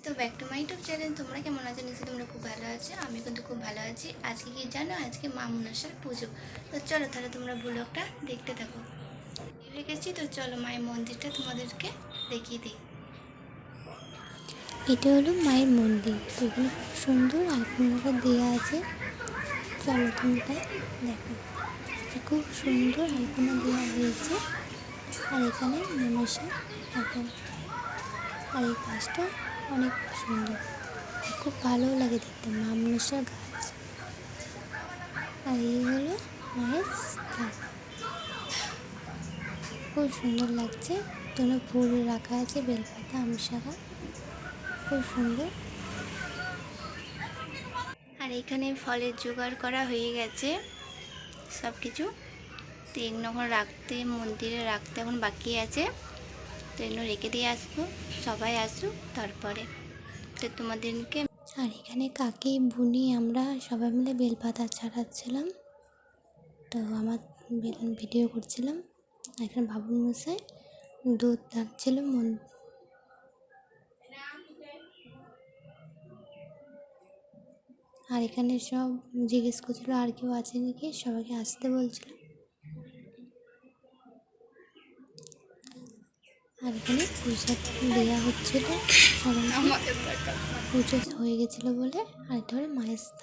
তো back to my YouTube channel. তোমরা কেমন আছো? নিশ্চয়ই তোমরা খুব ভালো আছো। আমি কিন্তু খুব ভালো আছি। আজকে কি জানো, আজকে মা মনসার পুজো। তো চলো তাহলে তোমরা ব্লগটা দেখতে থাকো। হয়ে গেছি তো, চলো মায়ের মন্দিরটা তোমাদেরকে দেখিয়ে দিই। এটা হলো মায়ের মন্দির। তো এখানে খুব সুন্দর আলপনা দেওয়া আছে। চলো তোমরা দেখো, খুব সুন্দর আলপনা দেওয়া হয়েছে। আর এখানে মনসা ঠাকুর, আর এই গাছটা অনেক সুন্দর, খুব ভালো লাগে দেখতে, মা মনসার গাছ। আর এই হলো মায়ের স্থান, খুব সুন্দর লাগছে। তোমরা ফুল রাখা আছে, বেলপাতা, আমশাখা, খুব সুন্দর। আর এখানে ফলের জোগাড় করা হয়ে গেছে সব কিছু। তো এগুলো এখন রাখতে, মন্দিরে রাখতে এখন বাকি আছে। তো এগুলো রেখে দিয়ে আসবো, সবাই আসুক তারপরে। তো তোমাদেরকে আর এখানে কাকি বুনি আমরা সবাই মিলে বেলপাতা ছাড়াচ্ছিলাম। তো আমার ভিডিও করছিলাম। এখানে বাবুর মশাই দুধ টানছিল। আর এখানে সব জিজ্ঞেস করছিল আর কেউ আছে নাকি, সবাইকে আসতে বলছিল। আর এখানে প্রসাদ দেওয়া হচ্ছিল সবাইকে, পুজো হয়ে গেছিলো বলে। আর এটা হলো মায়ের স্থান।